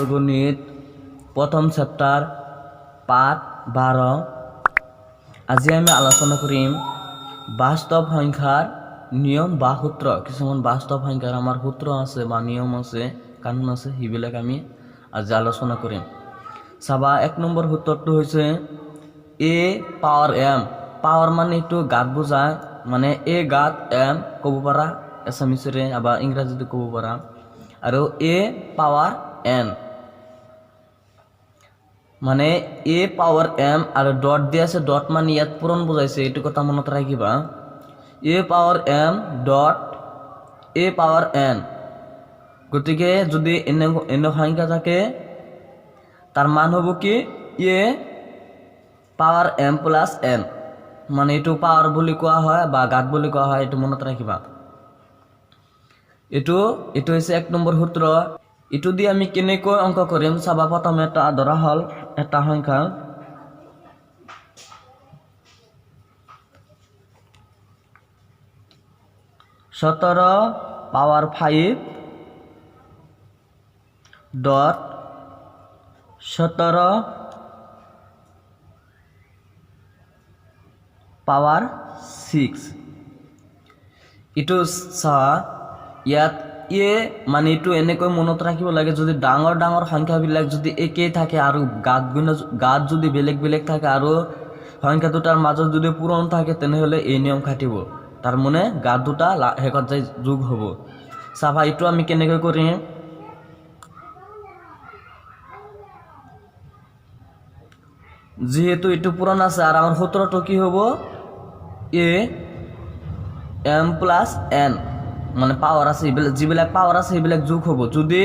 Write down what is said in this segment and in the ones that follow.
সৰল গণিত প্ৰথম চ্যাপ্টাৰ পাঠ 12। আজি আমি আলোচনা কৰিম বাস্তৱ সংখ্যাৰ নিয়ম বা সূত্ৰ। কিছুমান বাস্তৱ সংখ্যাৰ আমাৰ সূত্ৰ আছে বা নিয়ম আছে, কানুন আছে, সেইবিলাক আমি আজি আলোচনা কৰিম। চাবা 1 নম্বৰ সূত্ৰটো হৈছে a পাৱাৰ m। পাৱাৰ মানে এইটো গাত বুজায়, মানে a গাত m ক'ব পাৰা এছামিছেৰে বা ইংৰাজীতে ক'ব পাৰা, আৰু a পাৱাৰ n মানে a পাৱাৰ m আৰু ডট দি আছে। ডট মানে ইয়াত পূৰণ বুজাইছে, এইটো কথা মনত ৰাখিবা। a power m dot a power n। গতিকে যদি এনে সংখ্যা থাকে তাৰ মান হ'ব কি a power m plus n, মানে এইটো পাৱাৰ বুলি কোৱা হয় বা গাত বুলি কোৱা হয়, এইটো মনত ৰাখিবা। এইটো হৈছে 1 নম্বৰ সূত্ৰ। এইটো দি আমি কেনেকৈ অংক কৰিম চাবা। প্ৰথমে এটা ধৰা হল এটা সংখ্যা সতৰ পাৱাৰ 5 ডট 17 পাৱাৰ 6। এইটো চাৱা ইয়াত এ মানে এইটো এনেকৈ মনত ৰাখিব লাগে, যদি ডাঙৰ ডাঙৰ সংখ্যাবিলাক যদি একেই থাকে আৰু গাত যদি বেলেগ বেলেগ থাকে আৰু সংখ্যা দুটাৰ মাজত যদি পূৰণ থাকে তেনেহ'লে এই নিয়ম খাটিব, তাৰ মানে গাত দুটা শেষত যাই যোগ হ'ব। চাবা এইটো আমি কেনেকৈ কৰিম। যেহেতু এইটো পূৰণ আছে আৰু আমাৰ সূত্ৰটো কি হ'ব a m প্লাছ n, মানে পাৱাৰ আছে, যিবিলাক পাৱাৰ আছে সেইবিলাক যোগ হ'ব। যদি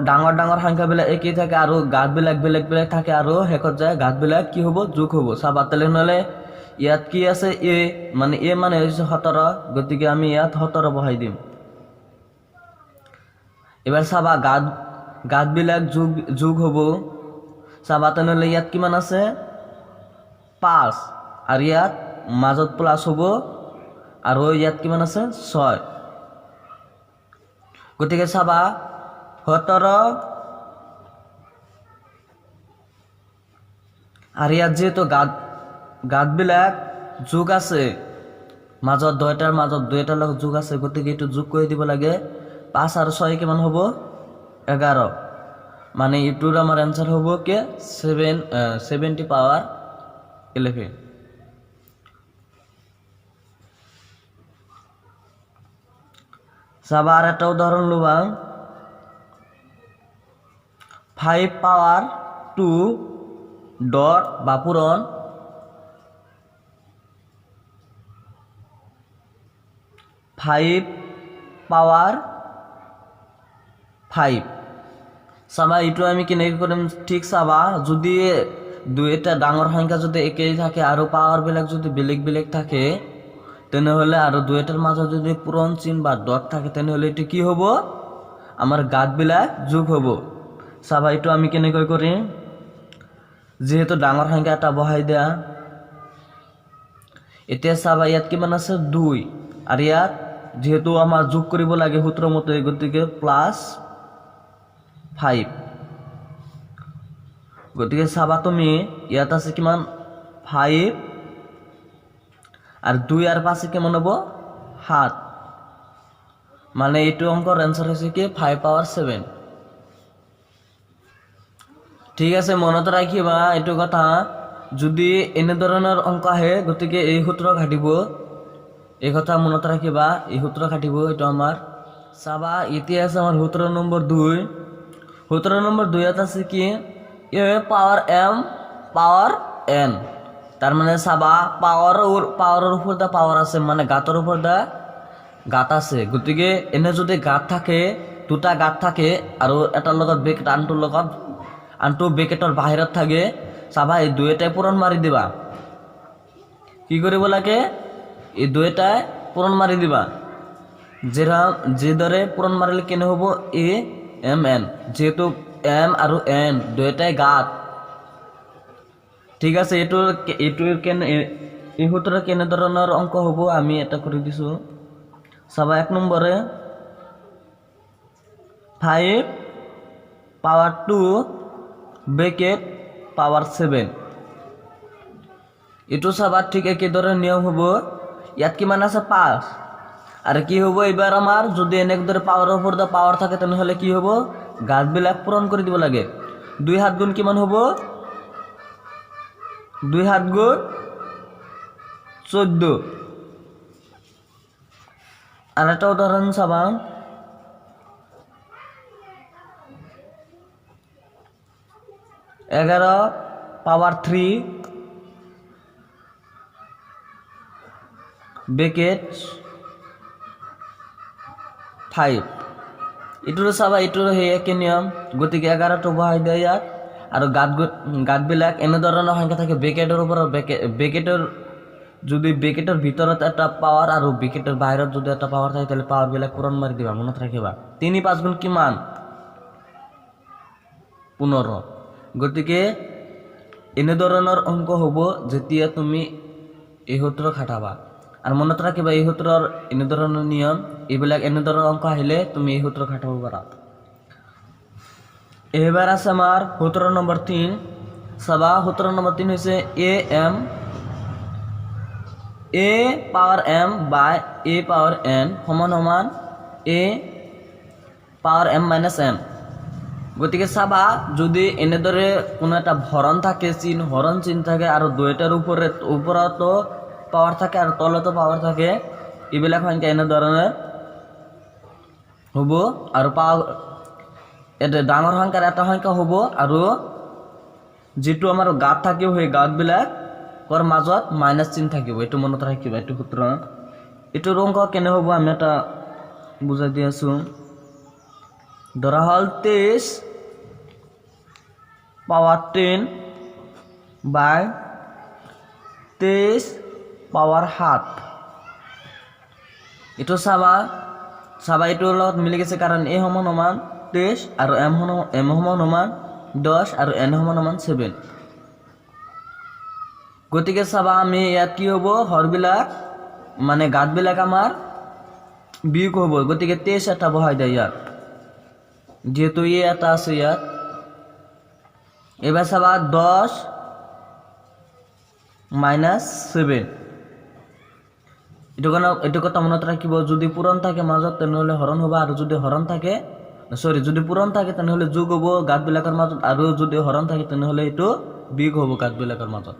ডাঙৰ ডাঙৰ সংখ্যাবিলাক একেই থাকে আৰু গাঁতবিলাক বেলেগ বেলেগ থাকে আৰু শেষত যায় গাঁতবিলাক কি হ'ব যোগ হ'ব। চাবা তেনেহ'লে ইয়াত কি আছে a মানে হৈছে 17, গতিকে আমি ইয়াত 17 বহাই দিম। এবাৰ চাবা গাঁতবিলাক যোগ হ'ব। চাবা তেনেহ'লে ইয়াত কিমান আছে 5 আৰু ইয়াত মাজত প্লাছ হ'ব আৰু ইয়াত কিমান আছে 6। গতিকে চাবা 17 আৰু ইয়াত যেহেতু গাঁতবিলাক যোগ আছে, মাজত দুইটাৰ লগত যোগ আছে, গতিকে এইটো যোগ কৰি দিব লাগে। 5 আৰু 6 কিমান হ'ব 11, মানে এইটোৰ আমাৰ এনসাৰ হ'ব কি 70 পাৱাৰ 11। চাবা আর একটা উদাহরণ লবা 5 পাওয়ার 2 ডট বা পূরণ 5 পাওয়ার 5। চাবা এইটো আমি কেনেকৈ কৰিম ঠিক চাবা। যদি দুইটা ডাঙৰ সংখ্যা যদি একেই থাকে আৰু পাৱাৰবিলাক যদি বেলেগ বেলেগ থাকে তেনেহ'লে আৰু দুইটাৰ মাজত যদি পূৰণ চিন বা ডট থাকে তেনেহ'লে এইটো কি হ'ব আমাৰ গাঁতবিলাক যোগ হ'ব। চাবা এইটো আমি কেনেকৈ কৰিম। যেহেতু ডাঙৰ সংখ্যা এটা বহাই দিয়া, এতিয়া চাবা ইয়াত কিমান আছে 2 আৰু ইয়াত যেহেতু আমাৰ যোগ কৰিব লাগে সূত্ৰ মতে, গতিকে প্লাছ 5। গতিকে চাবা তুমি ইয়াত আছে কিমান 5 আৰু 2 আৰ 5 কেমন হব 7, মানে এইটো অঙ্কৰ এনসাৰ হৈছে কি 5 পাৱাৰ 7। ঠিক আছে, মনত ৰাখিবা এইটো কথা। যদি এনে ধৰণৰ অঙ্ক আহে গতিকে এই সূত্ৰ খাটিব, এই কথা মনত ৰাখিবা, এই সূত্ৰ খাটিব এইটো আমাৰ। চাবা এতিয়া আছে আমাৰ সূত্ৰ নম্বৰ 2। সূত্ৰ নম্বৰ 2 আছে কি a power m power n। তাৰ মানে চাবা পাৱাৰৰ ওপৰত পাৱাৰ আছে, মানে গাঁতৰ ওপৰত গাঁত আছে। গতিকে এনে যদি গাঁত থাকে, দুটা গাঁত থাকে আৰু এটাৰ লগত ব্ৰেকেট আনটো ব্ৰেকেটৰ বাহিৰত থাকে, চাবা এই দুয়োটাই পূৰণ মাৰি দিবা। কি কৰিব লাগে এই দুয়োটাই পূৰণ মাৰি দিবা। যিদৰে পূৰণ মাৰিলে কেনে হ'ব a m n, যেহেতু m আৰু n দুয়োটাই গাঁত। ঠিক আছে, এই সূত্ৰ কেনে ধৰণৰ অঙ্ক হ'ব আমি এটা কৰি দিছো। চাবা 1 নম্বৰে 5 পাৱাৰ 2 ব্ৰেকেট পাৱাৰ 7 এইটো চাবা ঠিক একেদৰে নিয়ম হ'ব ইয়াত কিমান আছে 5 আৰু কি হ'ব এবাৰ আমাৰ যদি এনেদৰে পাৱাৰৰ ওপৰত পাৱাৰ থাকে তেনেহলে কি হ'ব গাছবিলাক পূৰণ কৰি দিব লাগে 2 হাত গুণ কিমান হ'ব 2 হাত গুণ 14 আর একটা উদাহরণ চাবা 11 পাওয়ার 3 ব্রেকেট 5 এইটোৰ চাবা এইটোৰ সেই একে নিয়ম গতিকে 11টো বহাই দিয়া ইয়াত আৰু গাঁতবিলাক এনেধৰণৰ সংখ্যা থাকে ব্ৰেকেটৰ ওপৰত ব্ৰেকেটৰ যদি ব্ৰেকেটৰ ভিতৰত এটা পাৱাৰ আৰু ব্ৰেকেটৰ বাহিৰত যদি এটা পাৱাৰ থাকে তাহলে পাৱাৰবিলাক পূৰণ মাৰি দিবা মনত ৰাখিবা 3 5 গুণ কিমান 15 গতিকে এনেধৰণৰ অংক হ'ব যেতিয়া তুমি এই সূত্ৰ খাটাবা আৰু মনত ৰাখিবা এই সূত্ৰৰ এনেধৰণৰ নিয়ম এইবিলাক এনেধৰণৰ অংক আহিলে তুমি এই সূত্ৰ খাটাব পাৰা এবাৰ আছে আমাৰ সূত্ৰ নম্বৰ 3 চাবা সূত্ৰ নম্বৰ 3 হৈছে a power m by a power n সমান সমান a power m minus n গতিকে চাবা যদি এনেদৰে কোনো এটা হৰণ থাকে হৰণ চিন থাকে আৰু দুইটাৰ ওপৰত পাৱাৰ থাকে আৰু তলতো পাৱাৰ থাকে এইবিলাক সংখ্যা এনেধৰণৰ হ'ব আৰু এটা ডাঙৰ সংখ্যাৰ এটা সংখ্যা হ'ব আৰু যেটো আমাৰ গাত থাকিব সেই গাতবিলাক কৰ মাজত মাইনাস চিন থাকিব এটো মনত ৰাখিবা এটো সূত্ৰ এটো অংক কেনে হ'ব আমি এটা বুজাই দি আছো ধৰা হল 23 পাৱাৰ 10 বাই 23 পাৱাৰ 7 এটো চাবা এটোৰ লগত মিলি গৈছে কাৰণ a সমান সমান 23 আৰু m সমান সমান 10 আৰু n সমান সমান 7 গতিকে চাবা আমি ইয়াত কি হ'ব হৰবিলাক মানে গাঁতবিলাক আমাৰ বিয়োগ হ'ব গতিকে 23 এটা বহাই দিয়া ইয়াত যেহেতু এটা আছে ইয়াত এবাৰ চাবা 10 মাইনাস 7 এটো কথা মনত ৰাখিব যদি পূৰণ থাকে মাজত তেনেহলে হৰণ হ'ব আৰু যদি হৰণ থাকে যদি পূৰণ থাকে তেনেহলে যোগ হ'ব গাঁতবিলাকৰ মাজত আৰু যদি হৰণ থাকে তেনেহলে এটো বিয়োগ হ'ব গাঁতবিলাকৰ মাজত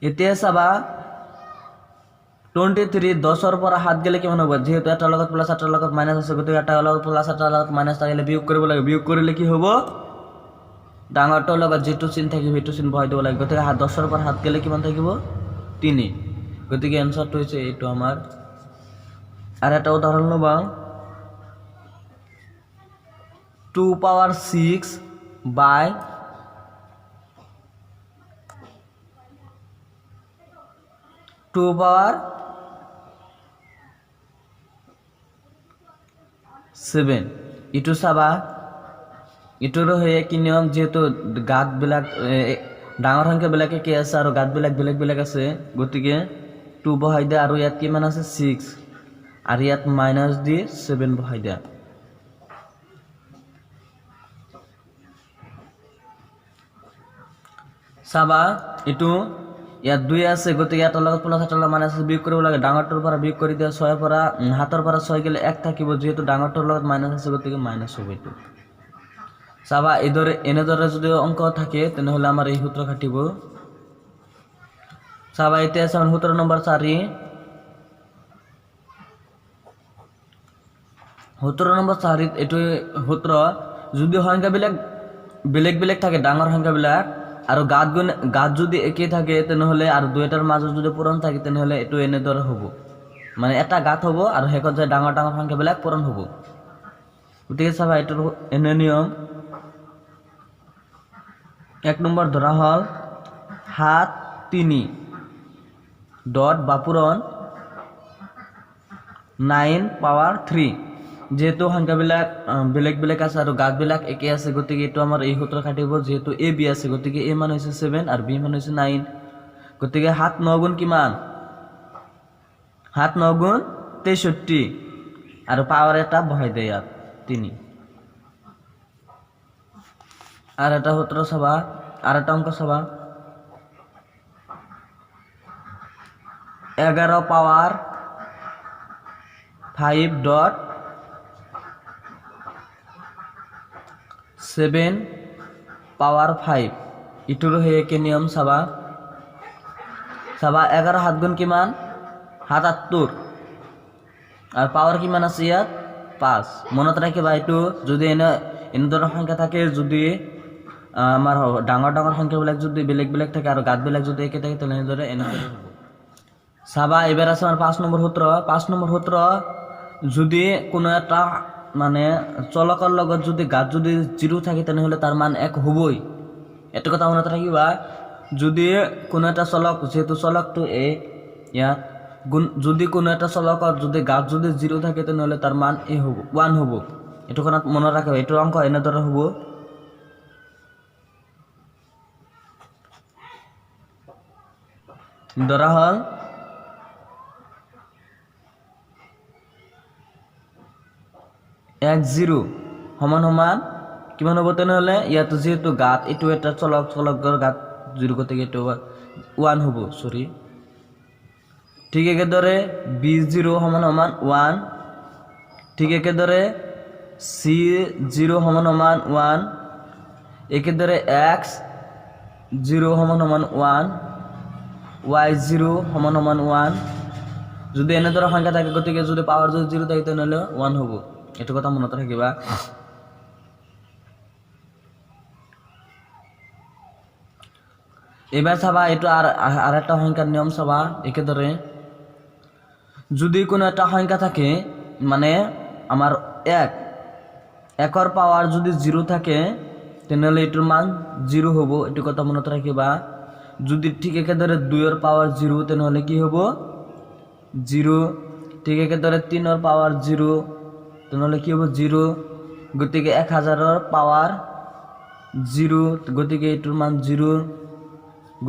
এতিয়া চাবা 23 10 ৰ পৰা 7 গেলে কিমান হ'ব যেহেতু এটাৰ লগত প্লাস এটাৰ লগত মাইনাস আছে গতিকে এটাৰ লগত প্লাস এটাৰ লগত মাইনাস থাকিলে বিয়োগ কৰিব লাগে বিয়োগ কৰিলে কি হ'ব ডাঙৰটোৰ লগত যেটো চিন থাকিব সেইটো চিন বহাই দিব লাগে গতিকে 10 ৰ পৰা 7 গেলে কিমান থাকিব 3 গতিকে এনসাৰটো হৈছে এইটো আমাৰ আৰু এটা উদাহৰণ লবা 2 power 6 by 2 power 7 ইটো চাবা ইটোৰ হয়ে কি নিয়ম যেহেতু গাঁতবিলাক ডাঙৰ সংখ্যাবিলাকে কি আছে আৰু গাঁতবিলাক বেলেগ আছে গতিকে 2 বহাই দিয়া আৰু ইয়াত কিমান আছে 6 আৰু ইয়াত মাইনাস দি 7 বহাই দিয়া চাবা ইটো ইয়াত 2 আছে গতিকে এটাৰ লগত প্লাস এটাৰ লগত মাইনাস বিয়োগ কৰিব লাগে ডাঙৰটোৰ পৰা বিয়োগ কৰি দিয়া 6 পৰা হাতৰ পৰা 6 গেলে 1 থাকিব যেহেতু ডাঙৰটোৰ লগত মাইনাস আছে গতিকে মাইনাস হ'ব এটো চাবা এনেদৰে যদি অংক থাকে তেনেহলে আমাৰ এই সূত্ৰ খাটিব চাবা এতিয়া আছে সূত্ৰ নম্বৰ 4 সূত্ৰ নম্বৰ 4 এটো সূত্ৰ যদি সংখ্যাবিলাক বেলেগ থাকে ডাঙৰ সংখ্যাবিলাক আৰু গাঁত যদি একে থাকে তেনেহলে আৰু দুইটাৰ মাজত যদি পূৰণ থাকে তেনেহলে এটো এনেদৰে হ'ব মানে এটা গাঁত হ'ব আৰু হেকত যে ডাঙৰ সংখ্যাবিলাক পূৰণ হ'ব গতিকে চাবা এটোৰ এনে নিয়ম 1 নম্বৰ ধৰা হল 7 3 ডট বা পূৰণ 9 পাৱাৰ 3 যেহেতু সংখ্যাবিলাক বেলেগ আছে আৰু গাঁতবিলাক একে আছে গতিকে এটো আমাৰ এই সূত্ৰ খাটিব যেহেতু a b আছে গতিকে a মান হৈছে 7 আৰু b মান হৈছে 9 গতিকে 7 9 গুণ কিমান 7 9 গুণ 63 আৰু পাৱাৰ এটা বহাই দিয়া ইয়াত 3 আর এটা সূত্র চাবা আর একটা অঙ্ক চাবা 11 পাওয়ার 5.7 পাওয়ার 5 ইটোর হয়ে কি নিয়ম চাবা 11 হাত গুণ কিমান 77 আর পাওয়ার কিমান আছে ইয়াত 5 মনত রাখিবা এইটো যদি এনেদৰে সংখ্যা থাকে যদি আমাৰ ডাঙৰ ডাঙৰ সংখ্যাবিলাক যদি বেলেগ বেলেগ থাকে আৰু গাঁতবিলাক যদি একে থাকে তেনে এনেদৰে হ'ব চাবা এবাৰ আছে আমাৰ 5 নম্বৰ সূত্ৰ যদি কোনো এটা মানে চলকৰ লগত যদি গাঁত যদি 0 থাকে তেনেহলে তাৰ মান 1 হ'বই এটো কথা মনত ৰাখিবা যদি কোনো এটা চলক যেহেতু চলকটো এ ইয়াত যদি কোনো এটা চলকৰ যদি গাঁত যদি 0 থাকে তেনেহলে তাৰ মান এ হ'ব 1 হ'ব এটো কথা মনত ৰাখিবা এটো অঙ্ক এনেদৰে হ'ব ধৰা হল 10 সমান সমান কিমান হ'ব তেনেহলে ইয়াত যেহেতু গাঁত এটো এটা চলকৰ গাঁত 0 গতিকে এটো 1 হ'ব সৰি ঠিক একেদৰে b0 সমান সমান 1 ঠিক একেদৰে c0 সমান সমান 1 একেদৰে x0 সমান সমান 1 y0 সমান সমান 1 যদি এনেদৰে সংখ্যা থাকে গতিকে যদি পাৱাৰ যদি 0 থাকে তেনেহলে 1 হ'ব এটো কথা মনত ৰাখিবা এবাৰ চাবা এটো আৰ একটা সংখ্যাৰ নিয়ম চাবা একেদৰে যদি কোনো একটা সংখ্যা থাকে মানে আমার 1 পাওয়ার যদি 0 থাকে তেনেহলে এটোর মান 0 হবো এটো কথা মনত রাখিবা যদি ঠিক একেদৰে 2 পাওয়াৰ 0 তেনেহলে কি হবো 0 ঠিক একেদৰে 3 পাওয়ার 0 তেনেহলে কি হবো 0 গতিকে 1000 পাওয়ার 0 গতিকে এটোর মান 0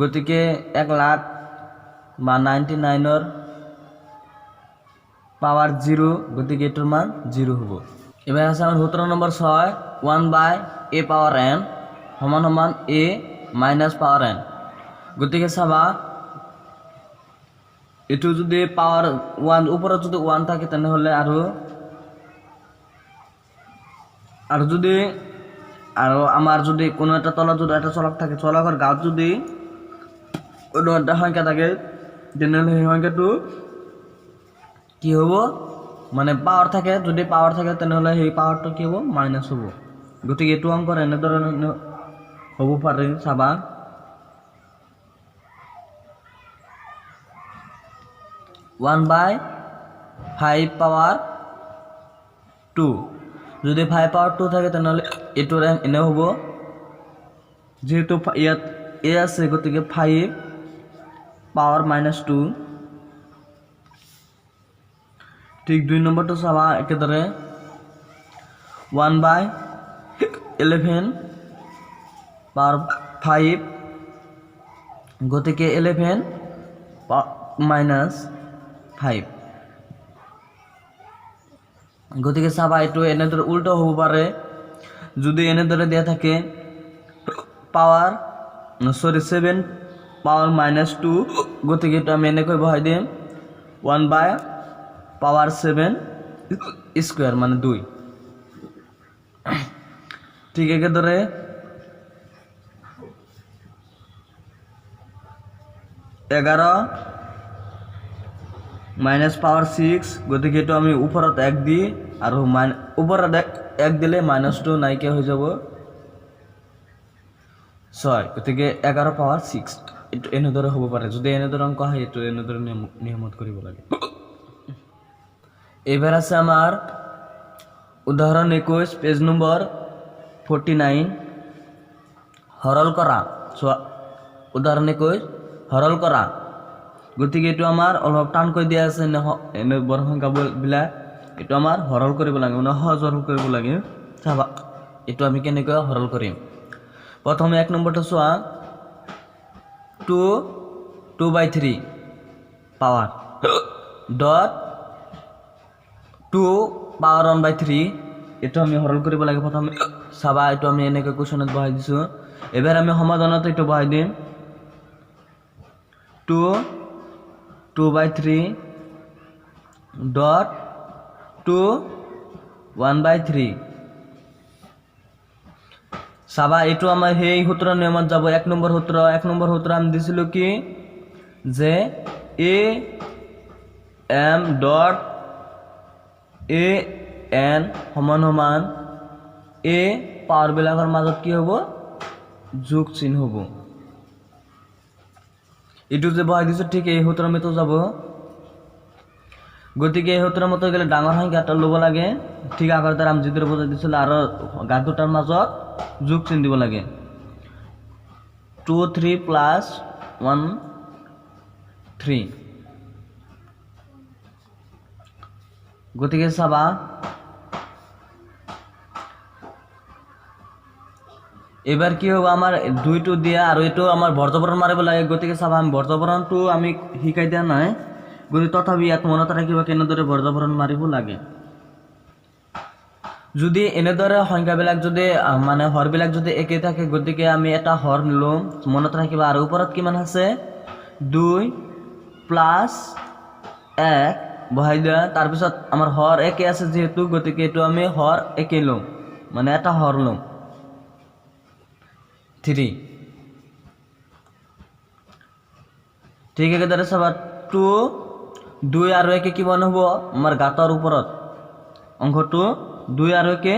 গতিকে 1 লাখ বা 99 পাওয়ার 0 গতিকে এটোর মান 0 হবো এবার আছে আমার সূত্র নম্বর 6 1/a পাওয়ার n সমান সমান a মাইনাস পাওয়ার n গতিকে চাবা এটো যদি পাওয়ার 1 উপরে যদি 1 থাকে তেনেহলে আর যদি আমার যদি কোনো একটা তলা যদি একটা চলক থাকে চলকের গাঁত যদি কোনো একটা সংখ্যা থাকে তেনেহলে সেই সংখ্যাটো কি হব মানে পাওয়ার থাকে যদি পাওয়ার থাকে তেনেহলে সেই পাওয়ারটো কি হব মাইনাস হব গতিকে এটো অঙ্ক এনেদৰে হ'ব পাৰে চাবা ওয়ান বাই 5 পাওয়াৰ 2 যদি 5 পাওয়াৰ 2 থাকে তেনেহলে এটোৰ এনে হ'ব যেহেতু ইয়াত a আছে গতিকে 5 পাওয়াৰ মাইনাস 2 ঠিক 2 নম্বৰটো চাবা একেদৰে 1/11 পাওয়াৰ 5 গতিকে 11 মাইনাস 5 গতিকে চাবা এটো এনেদৰে উল্টো হ'ব পাৰে যদি এনেদৰে দিয়া থাকে পাওয়ার 7 পাওয়ার মাইনাস 2 গতিকে এটো আমি এনেকৈ বহাই দিম 1/7 স্কয়ার মানে 2 ঠিক একেদৰে 11 মাইনাস পাওয়াৰ 6 গতিকে এটো আমি উপৰত 1 দি আৰু উপৰত 1 দিলে -2 নাইকিয়া হৈ যাব 6 গতিকে 11 পাওয়াৰ 6 এটো এনেদৰে হ'ব পাৰে যদি এনেদৰে অঙ্ক হয় এটো এনেদৰে নিয়মত কৰিব লাগে এবাৰ আছে আমাৰ উদাহৰণ 21 পেজ নম্বৰ 49 হৰল কৰা উদাহৰণ 21 হৰল কৰা গতিকে এটো আমাৰ অলপ টান কৈ দিয়া আছে এনে বৰ সংখ্যা বিলাক এটো আমাৰ হৰল কৰিব লাগে মানে সহজ হৰল কৰিব লাগে চাবা এটো আমি কেনেকৈ হৰল কৰিম প্ৰথমে 1 নম্বৰটো চোৱা 2/3 পাওয়াৰ ডট 2 পাওয়াৰ 1/3 এটো আমি হৰল কৰিব লাগে প্ৰথমে চাবা এইটো আমি এনেকৈ কুৱেশ্যনত বহাই দিছোঁ। এবাৰ আমি সমাধানত এইটো বহাই দিম 2/3 ডট 2 1/3। চাবা এইটো আমাৰ সেই সূত্ৰ নিয়মত যাব। 1 নম্বৰ সূত্র আমি দিছিলোঁ কি যে A M dot A N সমান সমান এ পাৱাৰবিলাকৰ মাজত কি হ'ব যোগ চিন হ'ব। এইটো যে বহাই দিছোঁ ঠিক এই সূত্ৰৰ মতে যাব। গতিকে এই সূত্ৰৰ মতে গ'লে ডাঙৰ সংখ্যাটা ল'ব লাগে, ঠিক আগৰ দ্বাৰা আমি যিদৰে বুজাই দিছিলোঁ, আৰু গাত দুটাৰ মাজত যোগ চিন দিব লাগে। 2 3 প্লাছ 1 3। গতিকে চাবা এবার কি হ'ব আমাৰ 2টো দিয়া আৰু এইটো আমাৰ বৰ্গবৰণ মাৰিব লাগে। গতিকে চাবা আমি বৰ্গবৰণটো আমি শিকাই দিয়া নাই, গতিকে তথাপি ইয়াত মনত ৰাখিব কেনেদৰে বৰ্গবৰণ মাৰিব লাগে। যদি এনেদৰে সংখ্যাবিলাক যদি মানে হৰবিলাক যদি একে থাকে, গতিকে আমি এটা হৰ ল'ম, মনত ৰাখিবা। আৰু ওপৰত কিমান আছে 2 প্লাছ 1 বহাই দিয়া। তাৰপিছত আমাৰ হৰ একে আছে যিহেতু, গতিকে এইটো আমি হৰ একে ল'ম, মানে এটা হৰ ল'ম 3। ঠিক একেদৰে চাবা 2 আৰু 1 কিমান হ'ব আমাৰ গাঁতৰ ওপৰত অংশটো 2 আৰু 1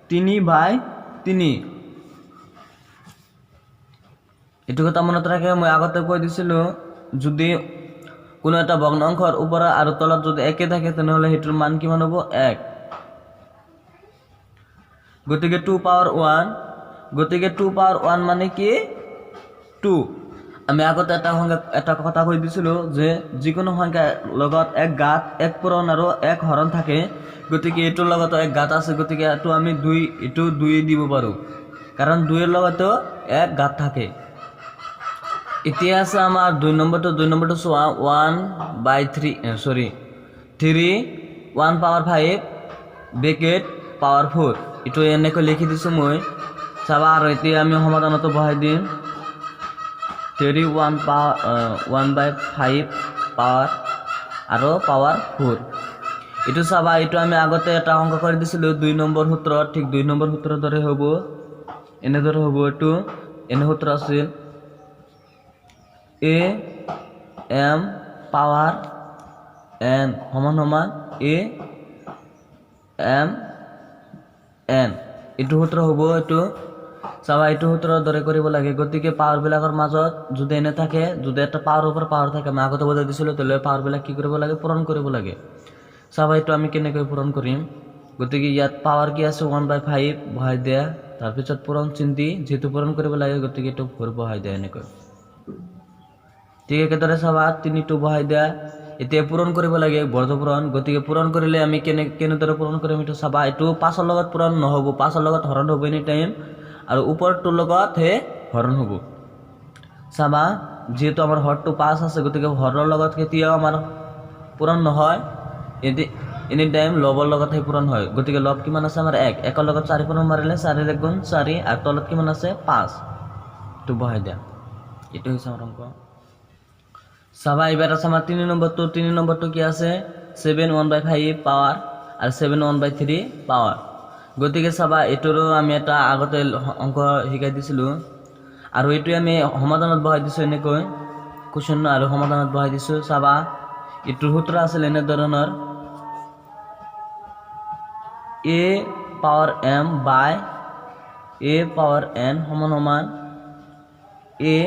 3/3। এইটো কথা মনত ৰাখে, মই আগতে কৈ দিছিলোঁ যদি কোনো এটা ভগ্নাংশৰ ওপৰত আৰু তলত যদি একে থাকে তেনেহ'লে সেইটোৰ মান কিমান হ'ব 1। গতিকে 2 পাৱাৰ 1, গতিকে 2 পাৱাৰ 1 মানে কি 2। আমি আগতে এটা কথা কৈ দিছিলোঁ যে যিকোনো সংখ্যাৰ লগত এক ঘাত, এক পূৰণ আৰু এক হৰণ থাকে। গতিকে এইটোৰ লগতো এক ঘাত আছে, গতিকে এইটো আমি 2 দিব পাৰোঁ, কাৰণ 2ৰ লগতো এক ঘাত থাকে। এতিয়া আছে আমাৰ 2 নম্বৰটো চোৱা 3 1 পাৱাৰ 5 ব্ৰেকেট পাৱাৰ 4। এইটো এনেকৈ লিখি দিছোঁ মই, চাবা। আৰু এতিয়া আমি সমাধানতো বহাই দিম 3 1/5 পাৱাৰ আৰু পাৱাৰ 4। এইটো চাবা, এইটো আমি আগতে এটা অংক কৰি দিছিলোঁ 2 নম্বৰ সূত্ৰত, ঠিক 2 নম্বৰ সূত্ৰৰ দৰে হ'ব, এনেদৰে হ'ব। এইটো এনে সূত্ৰ আছিল এ এম পাৱাৰ এন সমান সমান এ এম এন। এইটো সূত্ৰ হ'ব। এইটো চাবা, এইটো সূত্ৰৰ দৰে কৰিব লাগে। গতিকে পাৱাৰবিলাকৰ মাজত যদি এনে থাকে, যদি এটা পাৱাৰৰ ওপৰত পাৱাৰ থাকে, আমি আগতে বুজাই দিছিলোঁ, তেতিয়াহ'লে পাৱাৰবিলাক কি কৰিব লাগে পূৰণ কৰিব লাগে। চাবা এইটো আমি কেনেকৈ পূৰণ কৰিম। গতিকে ইয়াত পাৱাৰ কি আছে 1/5 বহাই দিয়া, তাৰপিছত পূৰণ চিন দি যিহেতু পূৰণ কৰিব লাগে, গতিকে এইটো 4 বহাই দিয়া এনেকৈ। ঠিক একেদৰে চাবা 3টো বহাই দিয়া। এতিয়া পূৰণ কৰিব লাগে বৰ্গপূৰণ। গতিকে পূৰণ কৰিলে আমি কেনেদৰে পূৰণ কৰিম এইটো চাবা। এইটো 5ৰ লগত পূৰণ নহ'ব, 5ৰ লগত হৰণ হ'ব এনি টাইম, আৰু ওপৰটোৰ লগতহে হৰণ হ'ব। চাবা যিহেতু আমাৰ হৰটো 5 আছে, গতিকে হৰৰ লগত কেতিয়াও আমাৰ পূৰণ নহয়, এনি টাইম লবৰ লগতহে পূৰণ হয়। গতিকে লব কিমান আছে আমাৰ 1, 1ৰ লগত 4 পূৰণ মাৰিলে 4 × 1 = 4, আৰু তলত কিমান আছে 5, এইটো বহাই দিয়া। এইটো হৈছে আমাৰ অংক। চাবা এবাৰ আছে আমাৰ 3 নম্বৰটো কি আছে 7 1/5 পাৱাৰ আৰু 7 1/3 পাৱাৰ। গতিকে চাবা এইটোৰো আমি এটা আগতে অংক শিকাই দিছিলোঁ, আৰু এইটোৱে আমি সমাধানত বহাই দিছোঁ এনেকৈ কুৱেশ্যন, আৰু সমাধানত বহাই দিছোঁ। চাবা এইটোৰ সূত্ৰ আছিল এনেধৰণৰ এ পাৱাৰ এম বাই এ পাৱাৰ এন সমান সমান এ,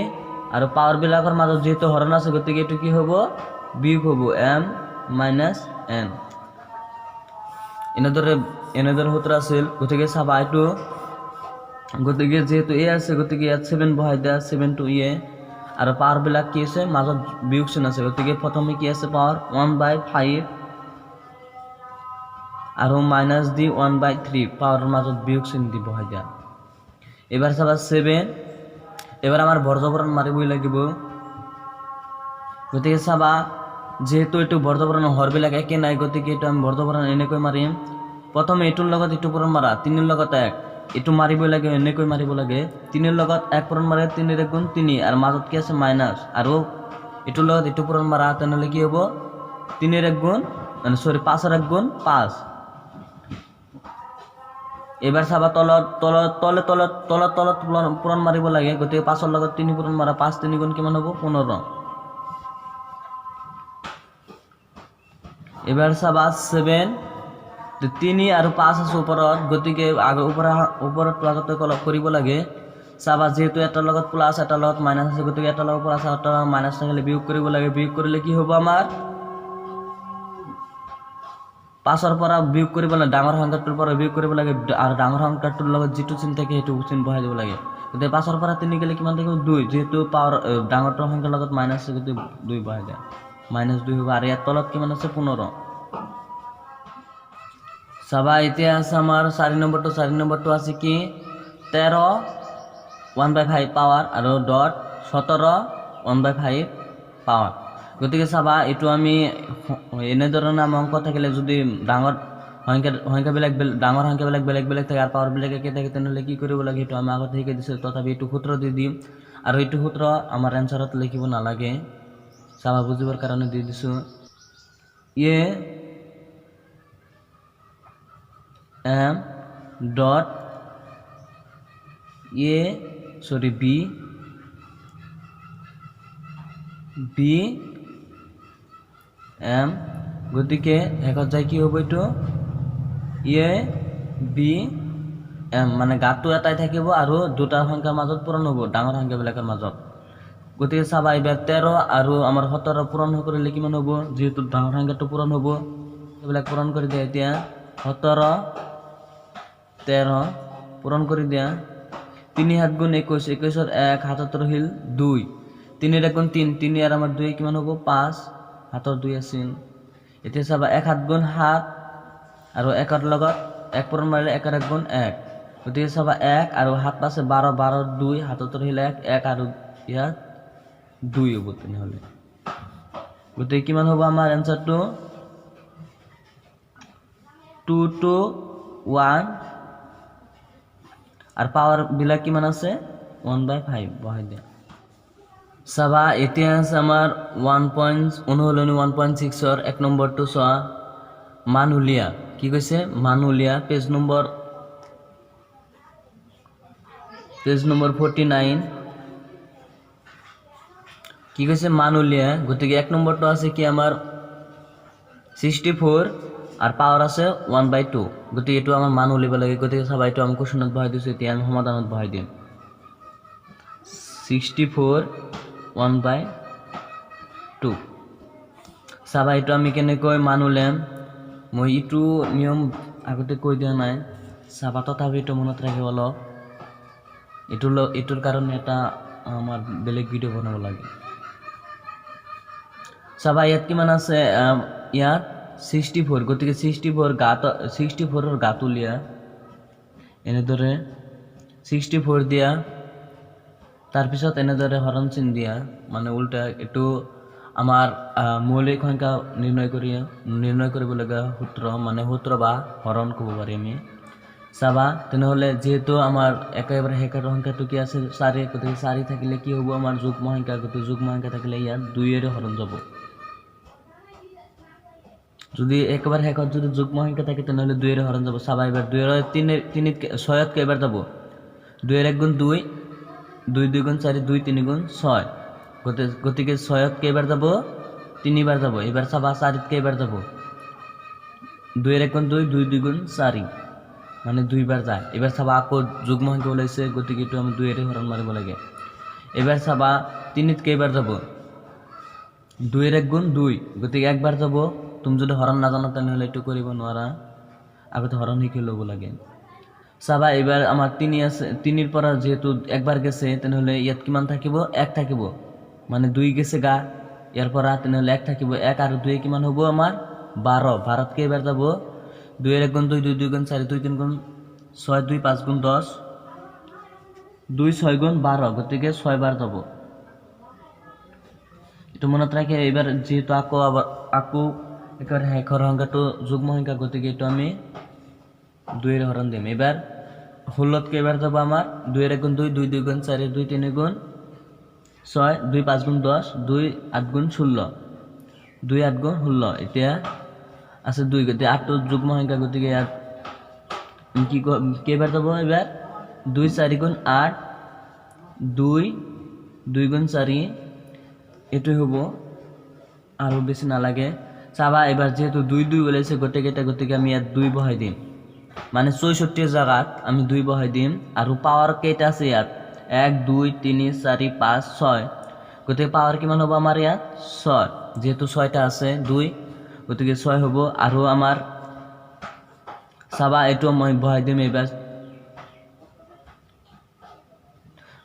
আৰু পাৱাৰবিলাকৰ মাজত যিহেতু হৰণ আছে, গতিকে এইটো কি হ'ব বিয়োগ হ'ব m - n। এনেদৰে সূত্ৰ আছিল। গতিকে চাবা এইটো, গতিকে যিহেতু এ আছে, গতিকে ইয়াত 7 বহাই দিয়া, 7 টো এ, আৰু পাৱাৰবিলাক কি আছে মাজত বিয়োগ চিন আছে, গতিকে প্ৰথমে কি আছে পাৱাৰ 1/5 আৰু মাইনাছ দি 1/3 পাৱাৰৰ মাজত বিয়োগ চিন দি বহাই দিয়া। এবাৰ চাবা 7, এবাৰ আমাৰ বৰ্গবৰণ মাৰিবই লাগিব। গতিকে চাবা যেহেতু এইটো বৰ্গবৰণ হৰবিলাক একে নাই, গতিকে এইটো আমি বৰ্গবৰণ এনেকৈ মাৰিম। প্ৰথমে এইটোৰ লগত এইটো পূৰণ মাৰা, 3ৰ লগত 1, এইটো মাৰিব লাগে, এনেকৈ মাৰিব লাগে। 3ৰ লগত 1 পূৰণ মাৰে 3ৰ 1 গুণ 3 আৰু মাজত কি আছে মাইনাছ, আৰু এইটোৰ লগত এইটো পূৰণ মাৰা তেনেহ'লে কি হ'ব 3ৰ 1 গুণ মানে 5ৰ 1 গুণ 5। এবাৰ চাবা তলত তলত তলে তলত তলত তলত পূৰণ মাৰিব লাগে, গতিকে 5ৰ লগত 3 পূৰণ মাৰা 5 3 গুণ কিমান হ'ব 15। এবাৰ চাবা 7 3 আৰু 5 আছে ওপৰত, গতিকে ওপৰত আগতে কৰিব লাগে। চাবা যেহেতু এটাৰ লগত প্লাছ এটাৰ লগত মাইনাছ আছে, গতিকে এটাৰ লগত প্লাছ এটাৰ লগত মাইনাছ থাকিলে বিয়োগ কৰিব লাগে। বিয়োগ কৰিলে কি হ'ব আমাৰ 5ৰ পৰা বিয়োগ কৰিব লাগে, ডাঙৰ সংখ্যাটোৰ পৰা বিয়োগ কৰিব লাগে, আৰু ডাঙৰ সংখ্যাটোৰ লগত যিটো চিন থাকে সেইটো চিন বহাই দিব লাগে। গতিকে 5ৰ পৰা 3 গ'লে কিমান থাকিব 2, যেহেতু পাৱাৰ ডাঙৰটোৰ সংখ্যাৰ লগত মাইনাছ আছে গতিকে 2 বহাই দিয়া, -2 হ'ব। আৰু ইয়াৰ তলত কিমান আছে 15। চাবা এতিয়া আছে আমাৰ 4 নম্বৰটো আছে কি 13 1/5 পাৱাৰ আৰু ডট 17 1/5 পাৱাৰ। গতিকে চাবা এইটো আমি এনেধৰণৰ অংক থাকিলে যদি ডাঙৰ সংখ্যাবিলাক বেলেগ বেলেগ থাকে আৰু পাৱাৰবিলাক একে থাকে তেনেহ'লে কি কৰিব লাগে সেইটো আমি আগতে শিকাই দিছোঁ। তথাপি এইটো সূত্ৰ দি দিম, আৰু এইটো সূত্ৰ আমাৰ এনচাৰত লিখিব নালাগে, চাবা বুজিবৰ কাৰণে দি দিছোঁ। m ডট b m, গতিকে শেষত যায় কি হ'ব এইটো b m, মানে গাঁতটো এটাই থাকিব আৰু দুটা সংখ্যাৰ মাজত পূৰণ হ'ব, ডাঙৰ সংখ্যাবিলাকৰ মাজত। গতিকে চাবা এইবাৰ 13 আৰু আমাৰ 17 পূৰণ কৰিলে কিমান হ'ব, যিহেতু ডাঙৰ সংখ্যাটো পূৰণ হ'ব, এইবিলাক পূৰণ কৰি দিয়া। এতিয়া 17 13 পূৰণ কৰি দিয়া, 3 7 গুণ 21, 21ৰ 1 হাতত ৰহিল 2, 3ৰ 1 গুণ 3 আৰু আমাৰ 2 কিমান হ'ব 5, হাতৰ 2 আছিল। এতিয়া চাবা 1 7 গুণ 7 আৰু 1ৰ লগত 1 পূৰণ মাৰিলে 1ৰ 1 গুণ 1, গতিকে চাবা 1 আৰু 7 পাছে 12, 12ৰ 2 হাতত ৰহিল 1 আৰু ইয়াত 2 হ'ব তেনেহ'লে। গতিকে কিমান হ'ব আমাৰ এনচাৰটো 2 to 1, আর পাওয়ার বিলাক কিমান আছে 1/5 বহাই দিয়া। চাবা এতিয়া আছে আমাৰ 1.6 এক নম্বৰটো চোৱা, মান উলিয়া। কি কৈছে মান উলিয়া, পেজ নম্বৰ 49। কি কৈছে মান উলিয়া, গতিকে এক নম্বৰটো আছে কি আমাৰ 64 আর পাওয়ার আছে 1/2, গতিকে এইটো আমার মান উলিব লাগে। গতিকে চাবা এইটো আমি কোশ্চনত বহাই দিছোঁ, এতিয়া আমি সমাধানত বহাই দিম 64 1/2। চাবা এইটো আমি কেনেকৈ মান উলিয়াম, মই এইটো নিয়ম আগতে কৈ দিয়া নাই, চাবা তথাপি এইটো মনত ৰাখিব অলপ, এইটোৰ কাৰণে এটা আমাৰ বেলেগ ভিডিঅ' বনাব লাগে। চাবা ইয়াত কিমান আছে, ইয়াত 64, গতিকে 64ৰ গাত উলিয়া, এনেদৰে 64 দিয়া, তাৰপিছত এনেদৰে হৰণ চিন দিয়া, মানে উল্টা এইটো আমাৰ মৌলিক সংখ্যা নিৰ্ণয় কৰিবলগীয়া সূত্ৰ, মানে সূত্ৰ বা হৰণ ক'ব পাৰি আমি। চাবা তেনেহ'লে যিহেতু আমাৰ একেবাৰে শেষৰ সংখ্যাটো কি আছে 4, গতিকে 4 থাকিলে কি হ'ব আমাৰ যুগ্ম সংখ্যা, গতিকে যুগ্ম সংখ্যা থাকিলে ইয়াত 2ৰে হৰণ যাব। যদি একেবাৰে শেষত যদি যুগ্ম সংখ্যা থাকে তেনেহ'লে 2ৰে হৰণ যাব। চাবা এবাৰ 6ত কেইবাৰ যাব, 2ৰ 1 গুণ 2, 2 2 গুণ 4, 2 3 গুণ 6, গতিকে 6ত কেইবাৰ যাব 3বাৰ যাব। এবাৰ চাবা 4ত কেইবাৰ যাব, 2ৰ 1 গুণ 2, 2 2 গুণ 4, মানে 2বাৰ যায়। এবাৰ চাবা আকৌ যুগ্ম সংখ্যা ওলাইছে, গতিকে এইটো আমি 2ৰে হৰণ মাৰিব লাগে। এবাৰ চাবা 3ত কেইবাৰ যাব, 2ৰ 1 গুণ 2, গতিকে একবাৰ যাব। তুমি যদি হৰণ নাজানো তেনেহ'লে এইটো কৰিব নোৱাৰা, আগতে হৰণ শিকি ল'ব লাগে। চাবা এবাৰ আমাৰ 3 আছে, 3ৰ পৰা যেহেতু একবাৰ গেছে তেনেহ'লে ইয়াত কিমান থাকিব 1 থাকিব, মানে 2 গেছে গা ইয়াৰ পৰা, তেনেহ'লে 1 থাকিব। 1 আৰু 2 কিমান হ'ব আমাৰ 12, 12ত কেইবাৰ যাব, 2ৰ 1 গুণ 2, 2 2 গুণ 4, 2 3 গুণ 6, 2 5 গুণ 10, 2 6 গুণ 12, গতিকে 6বাৰ যাব। এইটো মনত ৰাখে। এইবাৰ যিহেতু আকৌ একেবাৰে শেষৰ সংখ্যাটো যুগ্ম সংখ্যা, গতিকে এইটো আমি 2ৰে হৰণ দিম। এবাৰ ষোল্লত কেইবাৰ যাব আমাৰ 2 1 গুণ 2 2 2 গুণ 4 2 3 গুণ 6 2 5 গুণ 10 2 8 গুণ 16 2 8 গুণ 16 এতিয়া আছে 2 গতি 8 টো যুগ্ম সংখ্যা গতিকে ইয়াত কি কেইবাৰ যাব এবাৰ 2 4 গুণ 8 2 2 গুণ 4 এটো হ'ব আৰু বেছি নালাগে চাবা এবাৰ যেহেতু 2 2 ওলাইছে গতিকে আমি ইয়াত 2 বহাই দিম মানে 64 জায়গাত আমি 2 বহাই দিম আৰু পাওয়ার কেইটা আছে ইয়াত 1 2 3 4 5 6 গতিকে পাওয়ার কিমান হ'ব আমাৰ ইয়াত 6 যেহেতু 6টা আছে 2 গতিকে 6 হ'ব আৰু আমাৰ চাবা এটো মই বহাই দিম এবাৰ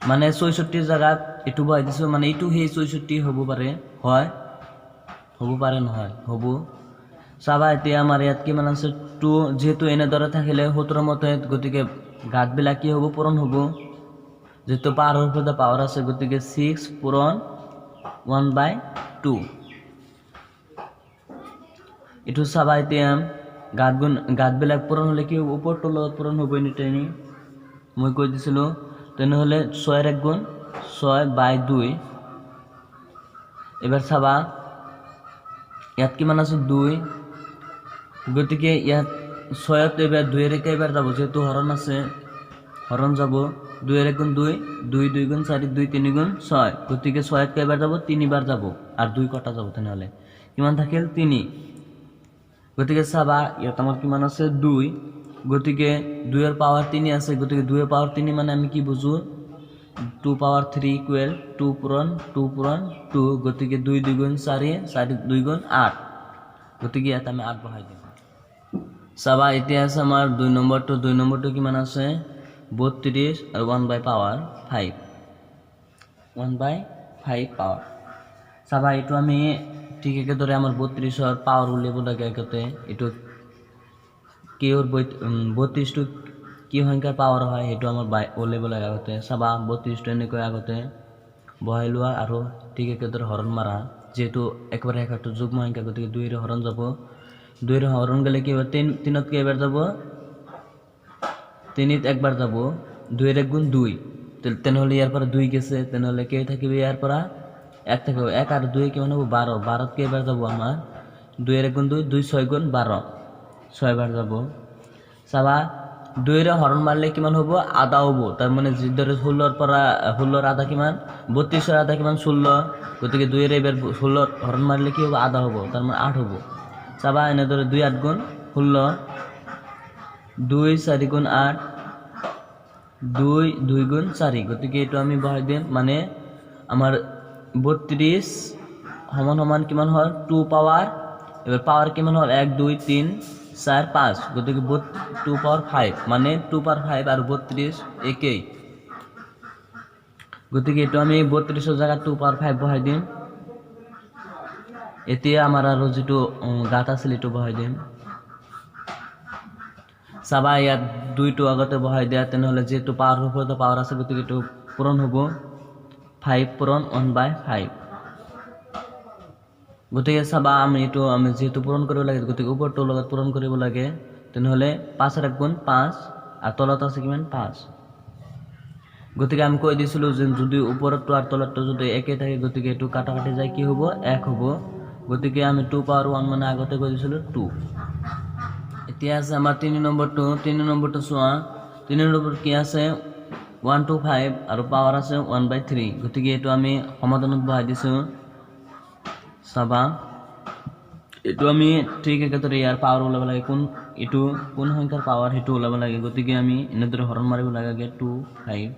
মানে 64 জায়গাত এটো বহাই দিছো মানে এটো সেই 64 হ'ব পাৰে হয় হ'ব পাৰে নহয় হ'ব চাবা এতিয়া আমাৰ ইয়াত কিমান আছে 2 যেহেতু এনে দৰে থাকিলে সূত্ৰৰ মতে গতিকে ঘাতবিলাক কি হ'ব পূৰণ হ'ব যেহেতু পাৱাৰৰ ওপৰত পাৱাৰ আছে গতিকে 6 পূৰণ 1/2 এটো চাবা এতিয়া ঘাতবিলাক পূৰণ হলে কি হ'ব ওপৰটো লগত পূৰণ হ'ব নিতেনি মই কৈ দিছিলো তেনেহলে 6 এৰ 1 গুণ 6/2 এবাৰ চাবা ইয়াত কিমান আছে 2 গতিকে ইয়াত 6 তে এবাৰ 2 এৰ কেইবাৰ যাব যেহেতু হৰণ আছে হৰণ যাব 2 এর 1 গুণ 2 2 2 গুণ 4 2 3 গুণ 6 গতিকে 6 এর কেইবাৰ যাব 3 বার যাব আর 2 কটা যাব তেনেহলে কিমান থাকিল 3 গতিকে চাবা ইয়াত আমাৰ কিমান আছে 2 গতিকে 2 এর পাওয়ার 3 আছে গতিকে 2 এর পাওয়ার 3 মানে আমি কি বুঝো 2 পাওয়ার 3 ইকুয়াল 2 পূরণ 2 গতিকে 2 2 গুণ 4 4 2 গুণ 8 গতিকে ইয়াত আমি 8 বহাই দিম চাবা এতিয়া আছে আমাৰ 2 নম্বৰটো কিমান আছে 32 আৰু 1/5 1/5 পাওয়াৰ চাবা এটো আমি ঠিক একেদৰে আমাৰ 32 ৰ পাওয়াৰ উলিয়াব লাগে আগতে এটো কিহৰ 32 টো কি সংখ্যাৰ পাওয়াৰ হয় এটো আমাৰ উলিয়াব লাগে আগতে চাবা 32 টো এনেকৈ আগতে বহাই লোৱা আৰু ঠিক একেদৰে হৰণ মাৰা যেহেতু একবাৰে একাটো যুগ্ম সংখ্যা গতিকে 2 এৰ হৰণ যাব 2 এৰ হৰণ গেলে কি হবে 3 ত কেইবাৰ যাব 3 ত একবাৰ যাব 2 এৰ 1 গুণ 2 তেনেহলে ইয়াৰ পৰা 2 গেছে তেনেহলে কে থাকিবে ইয়াৰ পৰা 1 থাকিব 1 আৰ 2 কিমান হ'ব 12 12 ত কেইবাৰ যাব আমাৰ 2 এর 1 গুণ 2 2 6 গুণ 12 6 বার যাব চাবা 2 এর হরণ মারলে কিমান হ'ব আধা হ'ব তার মানে যিদৰে 16 ৰ পৰা 16 ৰ আধা কিমান 32 ৰ আধা কিমান 16 গতিকে 2 এৰ এবাৰ 16 হৰণ মাৰলে কি হ'ব আধা হ'ব তাৰ মানে 8 হ'ব চাবা এনেদৰে 2 8 গুণ 16 2 4 গুণ 8 2 2 গুণ 4 গতিকে এটো আমি বহাই দিম মানে আমাৰ 32 সমান সমান কিমান হয় 2 পাওয়ার এবার পাওয়ার কিমান হল 1 2 3 4 5 গতিকে 2 পাওয়ার 5 মানে 2 পাওয়ার 5 আর 32 একই গতিকে এটো আমি 32 এর জায়গা 2 পাওয়ার 5 বহাই দিম এতিয়া আমাৰ আৰু যেটো গাত আছিল এটো বহাই দিম চাবা ইয়াত 2 টো আগতে বহাই দিয়া তেনেহলে যেটো পাওয়ার ওপৰত পাওয়াৰ আছে গতিকে এটো পূৰণ হ'ব 5 পূৰণ 1/5 গতিকে চাবা আমি যেহেতু পূৰণ কৰিব লাগে গতিকে ওপৰটো লগত পূৰণ কৰিব লাগে তেনেহলে 5 এর 1 গুণ 5 আর তলত আছে কিমান 5 গতিকে আমি কৈ দিছিলো যে যদি ওপৰটো আর তলতটো যদি একে থাকে গতিকে এটো কাটাকাটি যায় কি হ'ব 1 হ'ব গতিকে আমি 2 পাওয়ার 1 মানে আগতে কৈ দিছিলো 2 এতিয়া আছে আমাৰ 3 নম্বৰটো চোৱা 3 নম্বৰ কি আছে 1 2 5 আৰু পাওয়ার আছে 1/3 গতিকে এটো আমি সমাধানত বহাই দিছো চাবা এটো আমি ঠিক একেদৰে ইয়াৰ পাওয়াৰ ওলাব লাগে কোন সংখ্যাৰ পাওয়াৰ হেতু ওলাব লাগে গতিকে আমি এনেদৰে হৰণ মাৰিব লাগে 2 5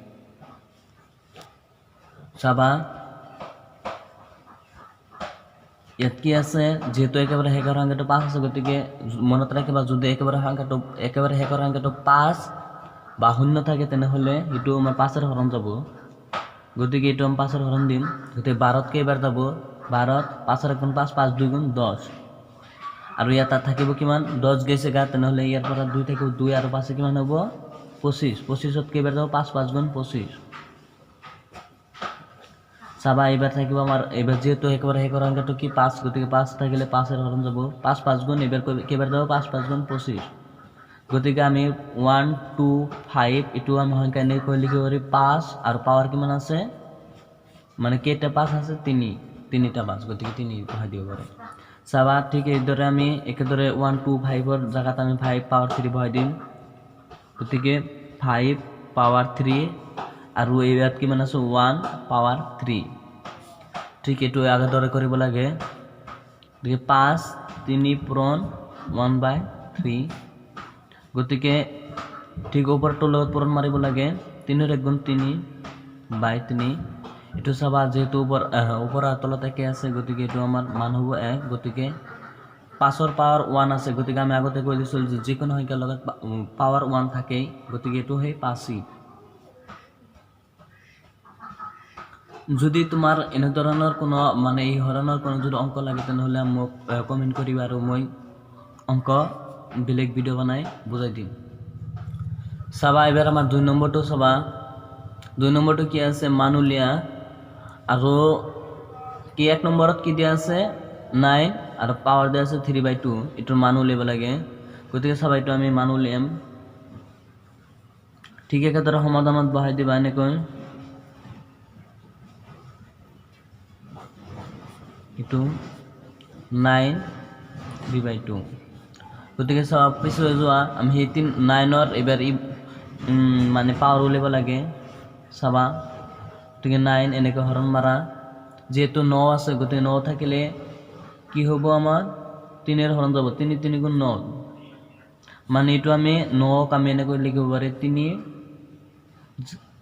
চাবা ইয়াত কি আছে যেহেতু একেবাৰে হেকৰ সংখ্যাটো 5 আছে গতিকে মনত ৰাখিবা যদি একেবাৰে হেকৰ সংখ্যাটো 5 বা 0 থাকে তেনেহলে এটো আমাৰ 5 এৰ হৰণ যাব গতিকে এটো আমি 5 এৰ হৰণ দিম গতিকে 12 ত কেইবাৰ যাব 12 5 এৰ 1 গুণ 5 5 2 গুণ 10 আৰু ইয়াত থাকিব কিমান 10 গেছে গা তেনেহলে ইয়াৰ পৰা 2 থাকিব 2 আৰু 5 কিমান হ'ব 25 25 ত কেইবাৰ যাব 5 5 গুণ 25 চাবা এবাৰ থাকিব আমাৰ এবাৰ যেহেতু একেবাৰে হেকৰ সংখ্যাটো কি 5 গতিকে 5 থাকিলে 5 এৰ হৰণ যাব 5 5 গুণ এবাৰ কেইবাৰ যাব 5 5 গুণ 25 গতিকে আমি 1 2 5 এটো আমি সংখ্যা এনেকৈ লিখিব পাৰি 5 আৰু পাৱাৰ কিমান আছে মানে কেইটা 5 আছে 3টা 5 গতিকে 3 বহাই দিব পাৰে চাবা ঠিক এইদৰে আমি একেদৰে 1 2 5 ৰ জায়গাত আমি 5 পাৱাৰ 3 বহাই দিম গতিকে 5 পাৱাৰ 3 আৰু ইয়াত কিমান আছে 1 পাৱাৰ 3 ঠিক এইটো আগৰ দৰে কৰিব লাগে গতিকে 5 3 পূৰণ 1/3 গতিকে ঠিক ওপৰটো লগত পূৰণ মাৰিব লাগে 3 ৰ 1 গুণ 3/3 এটো চাবা যেহেতু ওপৰ তলত একে আছে গতিকে এটো আমাৰ মান হ'ব 1 গতিকে 5 ৰ পাৱাৰ 1 আছে গতিকে আমি আগতে কৈ দিছিল যে যিকোনো সংখ্যাৰ লগত পাৱাৰ 1 থাকে গতিকে এটো হয় 5 যদি তোমাৰ এনে ধৰণৰ কোনো মানে এই ধৰণৰ কোনো যদি অংক লাগে তেনহলে মোক কমেন্ট কৰিবা আৰু মই অংক বেলেগ ভিডিও বনাই বুজাই দিম চাবা এবাৰ আমাৰ 2 নম্বৰটো চাবা 2 নম্বৰটো কি আছে মান উলিয়া আৰু কি 1 নম্বৰত কি দিয়া আছে 9 আৰু পাৱাৰ দিয়া আছে 3/2 এটোৰ মান উলিয়াব লাগে গতিকে চাবা এটো আমি মান উলিয়াম ঠিক একেদৰে সমাধানত বহাই দিবা এনেকৈ এটো 9/2 গতিকে চাবা পিছলৈ যোৱা আমি 9 ৰ এবাৰ মানে পাৱাৰ উলিয়াব লাগে চাবা গতিকে 9 এনেকৈ হৰণ মাৰা যেহেতু 9 আছে গতিকে 9 থাকিলে কি হ'ব আমাৰ 3 ৰ হৰণ যাব 3 3 গুণ 9 মানে এটো আমি 9 আমি এনেকৈ লিখিব পাৰি 3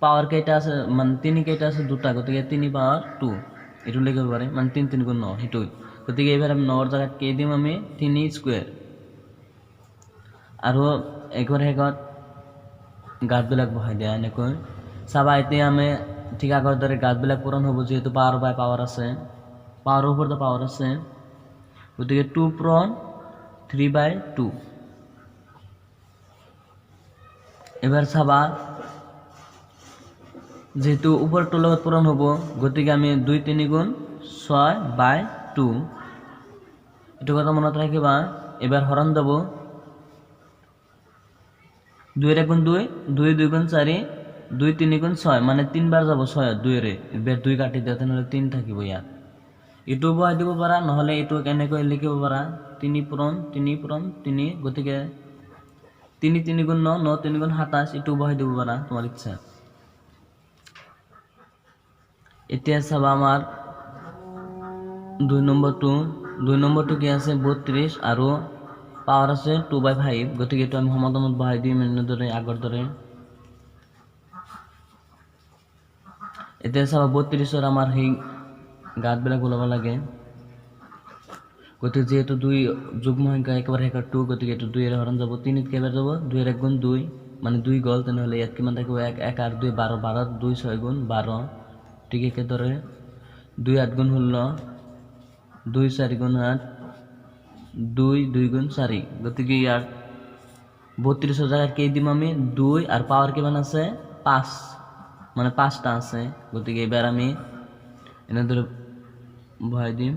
পাৱাৰ কেইটা আছে মানে 3 কেইটা আছে দুটা গতিকে 3 পাৱাৰ 2 এটো লিখিব পাৰি মানে 3 3 গুণ 9 হেতু গতিকে এবাৰ আমি 9 ৰ জায়গাত কে দিম আমি 3 স্কয়াৰ আৰু একবাৰ হেগত গাঁতবিলাক বহাই দিয়া এনেকৈ চাবা এতিয়া আমি ঠিক আগৰ দৰে গাঁতবিলাক পূৰণ হ'ব যেহেতু পাৱাৰ বাই পাৱাৰ আছে পাৱাৰৰ ওপৰত পাৱাৰ আছে গতিকে 2 পূৰণ 3/2 এবাৰ চাবা যেহেতু উপৰটো লগত পূৰণ হ'ব গতিকে আমি 2 3 গুণ 6/2 এটো কথা মনত ৰাখিবা এবাৰ হৰণ দেব 2 ৰ 1 গুণ 2 2 2 গুণ 4 2 3 গুণ 6 মানে 3 বাৰ যাব 6 2 ৰে এবাৰ 2 কাটি দিয়া তেনেহলে 3 থাকিব ইয়াত এটো বহাই দিব পাৰা নহলে এটো কেনেকৈ লিখিব পাৰা 3 পূৰণ 3 গতিকে 3 3 গুণ 9 9 3 গুণ 27 এটো বহাই দিব পাৰা তোমাৰ ইচ্ছা এতিয়া চাবা আমাৰ 2 নম্বৰটো কি আছে 32 আৰু পাৱাৰ আছে 2/5 গতিকে এটো আমি সমাধানত বহাই দিম এনেদৰে আগৰ দৰে এতিয়া চাবা 32 ৰ আমাৰ হেই গাঁতবিলাক ওলাব লাগে গতিকে যেহেতু 2 যুগ্ম সংখ্যা একেবাৰে হেকাৰ 2 গতিকে এটো 2 ৰ হৰণ যাব 3 ত কেইবাৰ যাব 2 ৰ 1 গুণ 2 মানে 2 গল তেনেহলে ইয়াত কিমান থাকিব 1 1 আৰু 2 12 12 2 6 গুণ 12 ঠিক একেদৰে 2 8 গুণ 16 2 4 গুণ 8 2 2 গুণ 4 গতিকে ইয়াত 32 ৰ জায়গাত কে দিম আমি 2 আৰু পাৱাৰ কিমান আছে 5 মানে 5টা আছে গতিকে এবাৰ আমি এনেদৰে বহাই দিম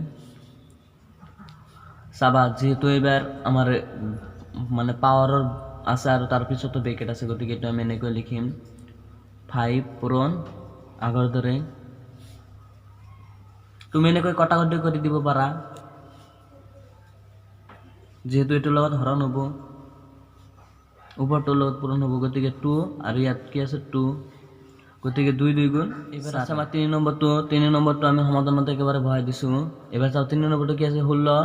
চাবা যেহেতু এবাৰ আমাৰ মানে পাৱাৰৰ আছে আৰু তাৰ পিছতো ব্ৰেকেট আছে গতিকে এটা আমি এনেকৈ লিখিম 5 পূৰণ আগৰ দৰে তুমি এনেকৈ কটাকটি কৰি দিব পাৰা যেহেতু এটো লগত হৰণ হ'ব ওপৰটো লগত পূৰণ হ'ব গতিকে 2 আৰু ইয়াত কি আছে 2 গতিকে 2 2 গুণ এবাৰ আছে আমাৰ 3 নম্বৰটো আমি সমাধানত একেবাৰে বহাই দিছো এবাৰ চাও 3 নম্বৰটো কি আছে 16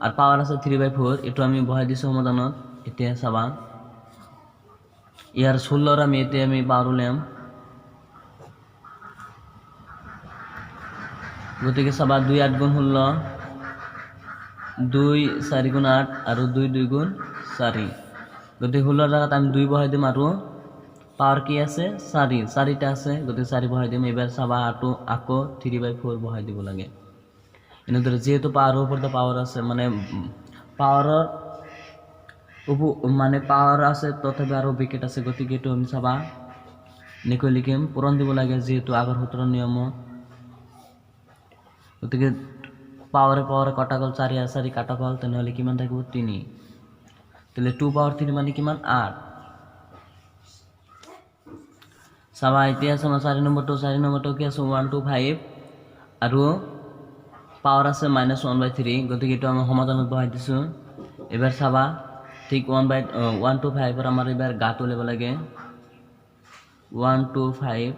আৰু পাৱাৰ আছে 3/4 এটো আমি বহাই দিছো সমাধানত এতিয়া চাবা ইয়াৰ 16 ৰ আমি এতিয়া আমি পাৱাৰ উলিয়াম গতিকে চাবা 2 8 গুণ 16 2 4 গুণ 8 আৰু 2 2 গুণ 4 গতিকে 16 ৰ জায়গাত আমি 2 বহাই দিম আৰু পাৱাৰ কি আছে 4টা আছে গতিকে 4 বহাই দিম এবাৰ চাবা আকৌ 3/4 বহাই দিব লাগে এনেদৰে যেহেতু পাৱাৰৰ ওপৰত পাৱাৰ আছে মানে পাৱাৰৰ মানে পাৱাৰ আছে তথাপি আৰু ব্ৰেকেট আছে গতিকে এটো আমি চাবা এনেকৈ লিখিম পূৰণ দিব লাগে যেহেতু আগৰ সূত্ৰৰ নিয়ম গতিকে পাৱাৰে কটা গল 4 4 কাটা গল তেনেহলে কিমান থাকিব 3 তাহলে 2 পাওয়ার 3 মানে কিমান 8 চাবা এতিয়া আছে আমাৰ 4 নম্বৰটো কি আছে 1 2 5 আৰু পাৱাৰ আছে -1/3 গতিকে এটো আমি সমাধানত বহাই দিছো এবাৰ চাবা ঠিক 1 2 5 ৰ আমাৰ এবাৰ গাত উলিয়াব লাগে 1 2 5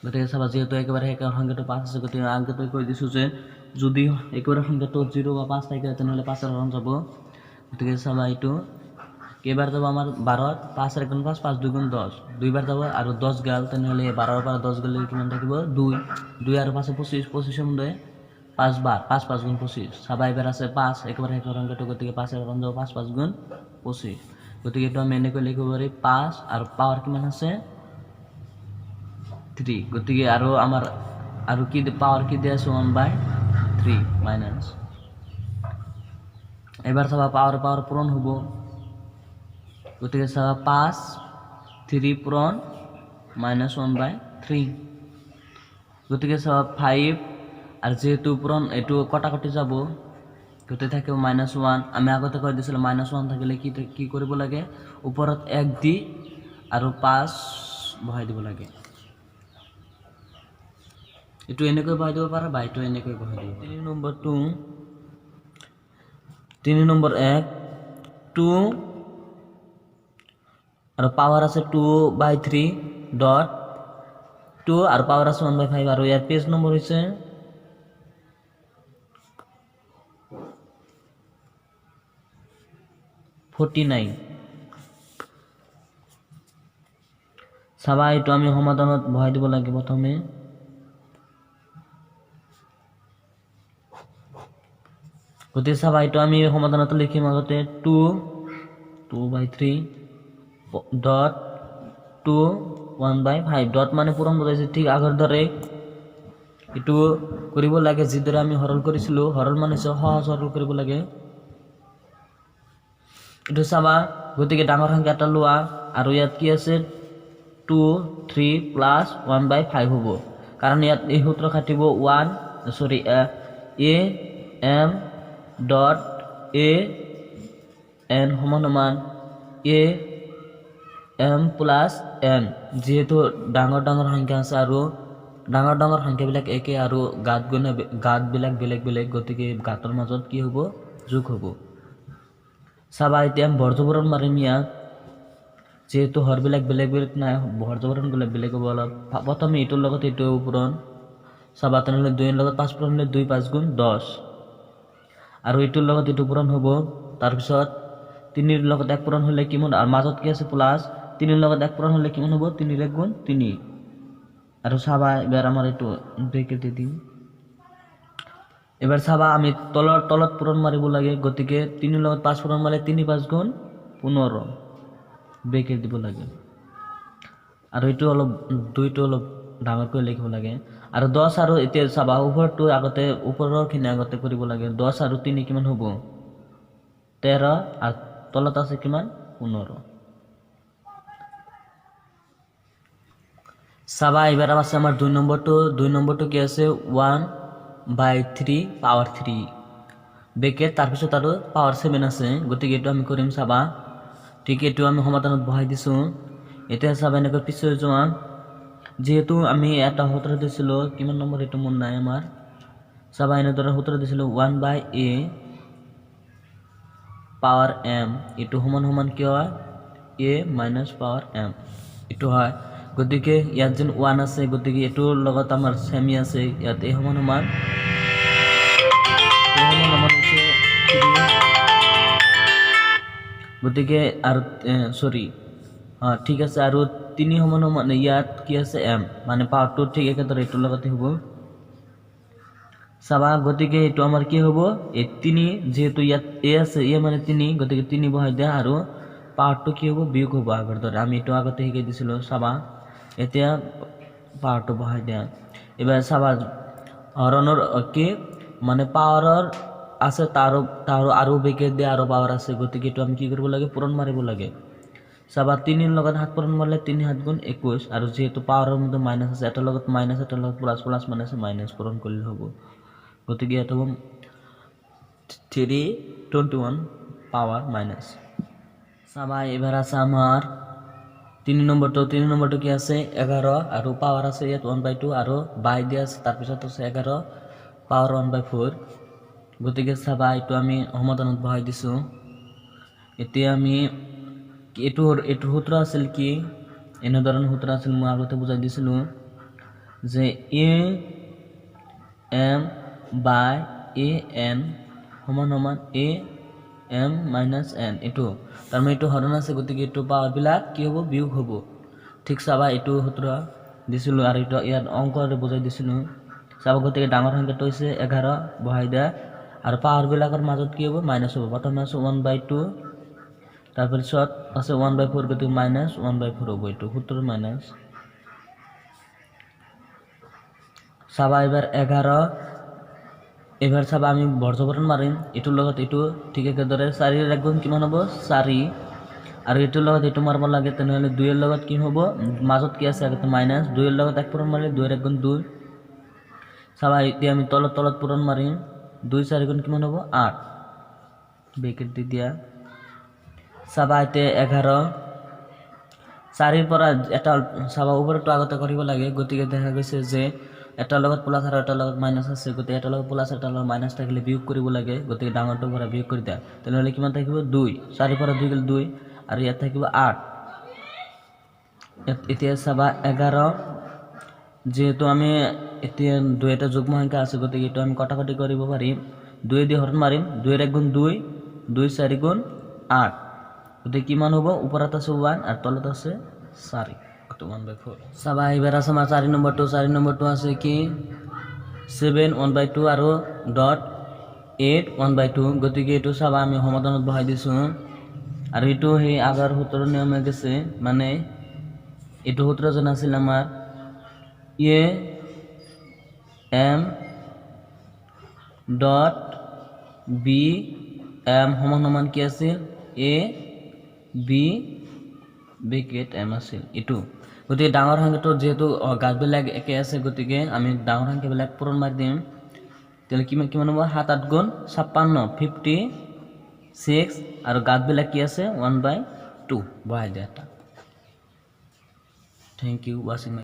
গতিকে চাবা যেহেতু একেবাৰে একৰ সংখ্যাটো 5 আছে গতিকে আগতে কৈ দিছো যে যদি একেবাৰে সংখ্যাটো 0 বা 5 থাকে তেনহলে 5 ৰ হৰণ যাব গতিকে চাবা এইটো কেইবাৰ যাব আমাৰ 12 5 ৰ গুণ 5 5 2 গুণ 10 দুইবাৰ যাব আৰু 10 গাল তেনহলে 12 ৰ পৰা 10 গলে কিমান থাকিব 2 2 আৰু 5 25 25 মধ্যে 5 বাৰ 5 5 গুণ 25 চাবা এবাৰ আছে 5 একেবাৰে একৰ সংখ্যাটো গতিকে 5 ৰ হৰণ যাব 5 5 গুণ 25 গতিকে এটো আমি এনেকৈ লিখিব পাৰি 5 আৰু পাৱাৰ কিমান আছে 3 গতিকে আৰু আমাৰ আৰু কি পাৱাৰ কি দিয়া আছে 1/3 মাইনাস এবাৰ চাবা পাৱাৰ পূৰণ হ'ব গতিকে চাবা 5 3 পূৰণ -1/3 গতিকে চাবা 5 আর যেহেতু পূরণ এটু কটাকটি যাব গতি থাকিব -1 আমি আগতে কৈ দিছিল -1 থাকিলে কি কৰিব লাগে ওপৰত 1 দি আৰু 5 বহাই দিব লাগে এটু এনেকৈ বহাই দিব পাৰা বা এটু এনেকৈ বহাই দিব 3 নম্বৰ 1 2 আৰু পাৱাৰ আছে 2/3 ডট 2 আৰু পাৱাৰ আছে 1/5 আৰু ইয়াৰ পেজ নম্বৰ হৈছে 49 চাবা এইটো আমি সমাধানত বহাই দিব লাগে প্ৰথমে গতিকে চাবা এইটো আমি সমাধানত লিখিম আগতে 2/3 ডট 2 1/5 ডট মানে পূৰণ বুজাইছে ঠিক আগৰ দৰে এইটো কৰিব লাগে যিদৰে আমি হৰল কৰিছিলো হৰল মানে সহজ হৰল কৰিব লাগে এটো চাবা গতিকে ডাঙৰ সংখ্যা এটা লোৱা আৰু ইয়াত কি আছে 2 3 প্লাস 1/5 হ'ব কাৰণ ইয়াত এই সূত্ৰ খাটিব a m dot a n সমান a m প্লাস n যেহেতু ডাঙৰ সংখ্যা আছে আৰু ডাঙৰ সংখ্যাবিলাক একে আৰু গাত বিলাক বেলেগ গতিকে গাতৰ মাজত কি হ'ব যোগ হ'ব চাবা এতিয়া বৰ্জবৰণ মাৰিম ইয়াত যেহেতু হৰবিলাক বেলেগ নাই বৰ্জবৰণ গলে বেলেগ হ'ব অলপ প্ৰথমে এইটোৰ লগত এইটো পূৰণ চাবা তেনেহলে 2 ৰ লগত 5 পূৰণ হলে 2 5 গুণ 10 আৰু এইটোৰ লগত এইটো পূৰণ হ'ব তাৰ পিছত 3 ৰ লগত 1 পূৰণ হলে কিমান আৰু মাজত কি আছে প্লাস 3 ৰ লগত 1 পূৰণ হলে কিমান হ'ব 3 ৰ গুণ 3 আৰু চাবা এবাৰ আমাৰ এইটো ব্ৰেকেট দিম এবাৰ চাবা আমি তলত পূৰণ মাৰিব লাগে গতিকে 3 ৰ লগত 5 পূৰণ মাৰিলে 3 5 গুণ 15 ব্ৰেকেট দিব লাগে আৰু এইটো অলপ দুইটো অলপ ডাঙৰকৈ লিখিব লাগে আৰু 10 আৰু এতিয়া চাবা ওপৰটো আগতে ওপৰৰখিনি আগতে কৰিব লাগে 10 আৰু 3 কিমান হ'ব 13 আৰু তলত আছে কিমান 15 চাবা এবাৰ আছে আমাৰ 2 নম্বৰটো কি আছে 1/3 পাৱাৰ 3 ব্ৰেকেট তাৰ পিছত আৰু পাৱাৰ 7 আছে গতিকে এটো আমি কৰিম চাবা ঠিক এটো আমি সমাধানত বহাই দিছো এতিয়া চাবা এনেকৈ পিছলৈ যোৱা যেহেতু আমি এটা সূত্ৰ দিছিলো কিমান নম্বৰ এটো মন নাই আমাৰ চাবা এনেদৰে সূত্ৰ দিছিলো 1/a পাৱাৰ m এটো সমান কি হয় a মাইনাস পাৱাৰ m এটো হয় গতিকে ইয়াত যেন 1 আছে গতিকে এটোৰ লগত আমাৰ সেমি আছে ইয়াত এই সমান হৈছে গতিকে আৰু সৰি ঠিক আছে আৰু 3 সমান ইয়াত কি আছে m মানে পাৱাৰটো ঠিক একেদৰে এটোৰ লগতে হ'ব চাবা গতিকে এটো আমাৰ কি হ'ব এই 3 যেহেতু ইয়াত a আছে a মানে 3 গতিকে 3 বহাই দিয়া আৰু পাৱাৰটো কি হ'ব বিয়োগ হ'ব আগৰ দৰে আমি এটো আগতে শিকাই দিছিলো চাবা এতিয়া পাৱাৰটো বহাই দিয়া এবাৰ চাবা হৰণৰ কি মানে পাৱাৰৰ আছে তাৰ আৰু ব্ৰেকেট দিয়া আৰু পাৱাৰ আছে গতিকে এটো আমি কি কৰিব লাগে পূৰণ মাৰিব লাগে চাবা 3 ৰ লগত 7 পূৰণ মাৰিলে 3 7 গুণ 21 আৰু যেহেতু পাৱাৰৰ মধ্যে মাইনাস আছে এটাৰ লগত মাইনাস এটাৰ লগত প্লাস মাইনাস পূৰণ কৰিলে হ'ব গতিকে এটো 321 পাৱাৰ মাইনাস চাবা এবাৰ আছে আমাৰ 3 নম্বৰটো কি আছে 11 আৰু পাৱাৰ আছে ইয়াত 1/2 আৰু বাই দিয়া আছে তাৰপিছত আছে 11 পাৱাৰ 1/4 গতিকে চাবা এইটো আমি সমাধানত বহাই দিছো এতিয়া আমি এইটো সূত্ৰ আছিল কি এনেধৰণৰ সূত্ৰ আছিল মই আগতে বুজাই দিছিলো যে a m by a n সমান a m minus n এইটো তাৰমানে এইটো হৰণ আছে গতিকে এইটো পাৱাৰ বিলাক কি হ'ব বিয়োগ হ'ব ঠিক চাবা এইটো সূত্ৰ দিছিলো আৰু এইটো ইয়াত অংকৰে বুজাই দিছিলো চাবা গতিকে ডাঙৰ সংখ্যাটো হৈছে 11 বহাই দিয়া আৰু পাৱাৰ বিলাকৰ মাজত কি হ'ব মাইনাস হ'ব প্ৰথমে আছে 1/2 তাৰপিছত আছে 1/4 গতিকে মাইনাস 1/4 হ'ব এইটো সূত্ৰৰ মাইনাস চাবা এবাৰ 11 এবাৰ চাবা আমি বৰ্গমূল মাৰিম এটোৰ লগত এটো ঠিক একেদৰে 4 এৰ গুণ কিমান হ'ব 4 আৰু এটোৰ লগত এটো মাৰব লাগে তেনেহলে 2 এর লগত কি হ'ব মাজত কি আছে আগতে মাইনাস 2 এর লগত এক পূৰণ মাৰিলে 2 এৰ গুণ 2 চাবা এতিয়া আমি তলত পূৰণ মাৰিম 2 4 গুণ কিমান হ'ব 8 ব্ৰেকেট দি দিয়া চাবা এতে 11 4 এৰ পৰা এটা চাবা ওপৰটো আগতে কৰিব লাগে গতিকে দেখা গৈছে যে এটা লগত প্লাস আৰু এটা লগত মাইনাস আছে গতিকে এটা লগত প্লাস এটা লগত মাইনাস থাকিলে বিয়োগ কৰিব লাগে গতিকে ডাঙৰটো পৰা বিয়োগ কৰি দিয়া তেনেহলে কিমান থাকিব 2 4 পৰা 2 গেল 2 আৰু ইয়াত থাকিব 8 এতিয়া চাবা 11 যেহেতু আমি এতিয়া 2 এটা যুগ্ম সংখ্যা আছে গতিকে এটো আমি কটাকটি কৰিব পাৰিম 2 দি হৰণ মাৰিম 2 এর গুণ 2 2 4 গুণ 8 গতিকে কিমান হ'ব ওপৰত আছে 1 আৰু তলত আছে 4 1/4 চাবা এবাৰ আছে আমাৰ 4 নম্বৰটো আছে কি 7 1/2 আৰু ডট 8 1/2 গতিকে এটো চাবা আমি সমাধানত বহাই দিছো আৰু এটো সেই আগৰ সূত্ৰৰ নিয়মে গেছে মানে এটো সূত্ৰ জন আছিল আমাৰ a m dot b m সমান কি আছিল a b ব্ৰেকেট m আছিল এটো গতিকে ডাঙৰ সংখ্যাটো যেহেতু গাছবিলাক একে আছে গতিকে আমি ডাঙৰ সংখ্যাবিলাক পূৰণ মাৰি দিম তেলে কিমান হ'ব 7 8 গুণ 56 56 আৰু গাছবিলাক কি আছে 1/2 বহাই দিয়া থ্যাংক ইউ ওয়াচিং